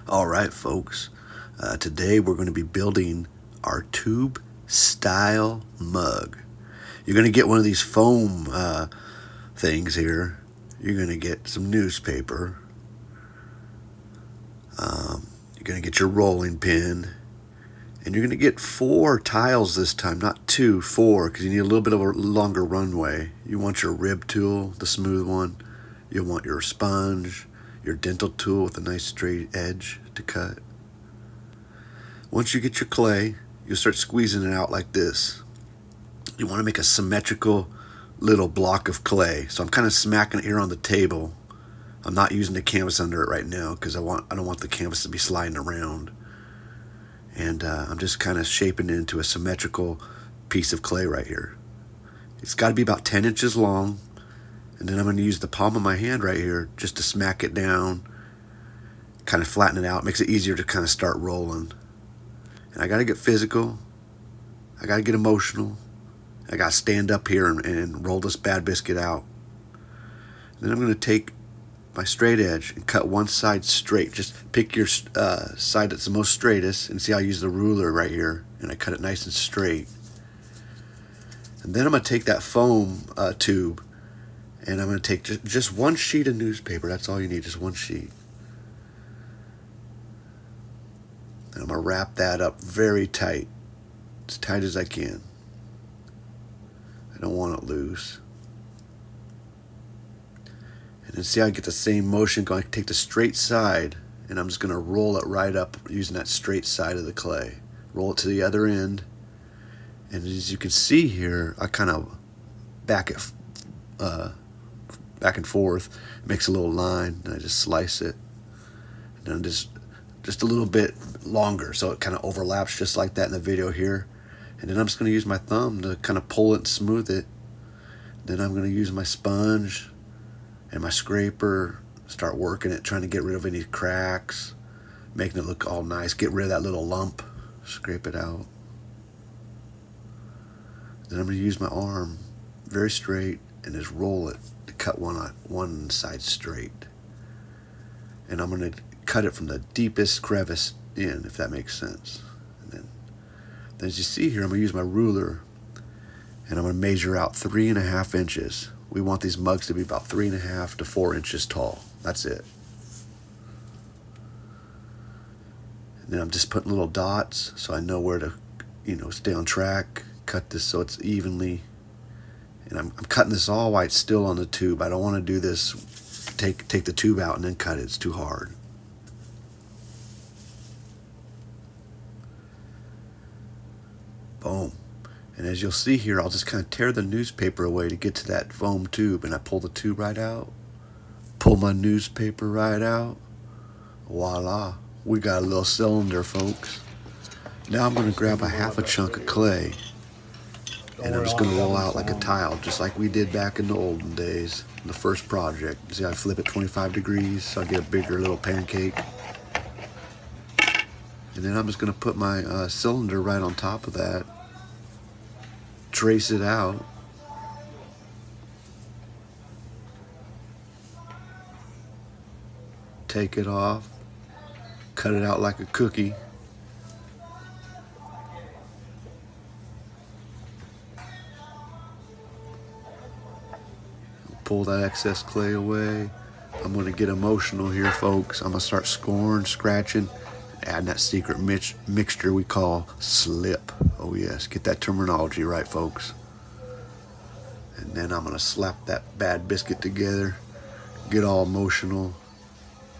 All right, folks. Today we're going to be building our tube style mug. You're going to get one of these foam things here. You're going to get some newspaper. You're going to get your rolling pin. And you're going to get 4 tiles this time, not 2, 4, because you need a little bit of a longer runway. You want your rib tool, the smooth one. You'll want your sponge, your dental tool with a nice straight edge to cut. Once you get your clay, you'll start squeezing it out like this. You want to make a symmetrical little block of clay. So I'm kind of smacking it here on the table. I'm not using the canvas under it right now because I don't want the canvas to be sliding around. And I'm just kind of shaping it into a symmetrical piece of clay right here. It's got to be about 10 inches long. And then I'm going to use the palm of my hand right here just to smack it down, kind of flatten it out. It makes it easier to kind of start rolling. And I got to get physical. I got to get emotional. I got to stand up here and roll this bad biscuit out. Then I'm going to take my straight edge and cut one side straight. Just pick your side that's the most straightest, and see I use the ruler right here, and I cut it nice and straight. And then I'm going to take that foam tube, and I'm going to take just one sheet of newspaper. That's all you need, just one sheet. And I'm going to wrap that up very tight, as tight as I can. I don't want it loose. And then see how I get the same motion going. I take the straight side, and I'm just going to roll it right up using that straight side of the clay. Roll it to the other end. And as you can see here, I kind of back and forth. It makes a little line, and I just slice it. And then just a little bit longer, so it kind of overlaps just like that in the video here. And then I'm just going to use my thumb to kind of pull it and smooth it. Then I'm going to use my sponge and my scraper, start working it, trying to get rid of any cracks, making it look all nice, get rid of that little lump, scrape it out. Then I'm going to use my arm very straight and just roll it to cut one side straight. And I'm going to cut it from the deepest crevice in, if that makes sense. And then as you see here, I'm going to use my ruler, and I'm going to measure out 3.5 inches. We want these mugs to be about 3.5 to 4 inches tall. That's it. And then I'm just putting little dots so I know where to, stay on track. Cut this so it's evenly. And I'm cutting this all while it's still on the tube. I don't want to do this, take the tube out and then cut it. It's too hard. Boom. And as you'll see here, I'll just kind of tear the newspaper away to get to that foam tube, and I pull the tube right out, pull my newspaper right out. Voila, we got a little cylinder, folks. Now I'm going to grab a half a chunk of clay, and I'm just going to roll out like a tile, just like we did back in the olden days, in the first project. See, I flip it 25 degrees so I get a bigger little pancake. And then I'm just going to put my cylinder right on top of that, trace it out, take it off, cut it out like a cookie. Pull that excess clay away. I'm going to get emotional here, folks. I'm going to start scoring, scratching, adding that secret mixture we call slip. Oh yes, get that terminology right, folks. And then I'm going to slap that bad biscuit together, get all emotional,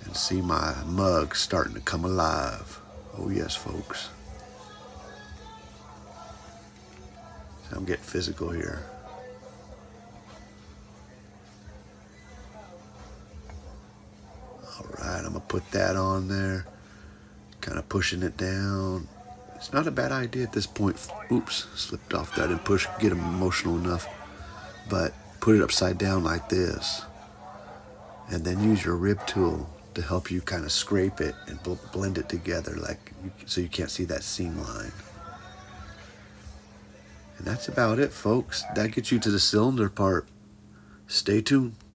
and see my mug starting to come alive. Oh yes, folks. So I'm getting physical here. Alright, I'm going to put that on there, kind of pushing it down. It's not a bad idea at this point. Oops, slipped off that. I didn't get them emotional enough. But put it upside down like this. And then use your rib tool to help you kind of scrape it and blend it together so you can't see that seam line. And that's about it, folks. That gets you to the cylinder part. Stay tuned.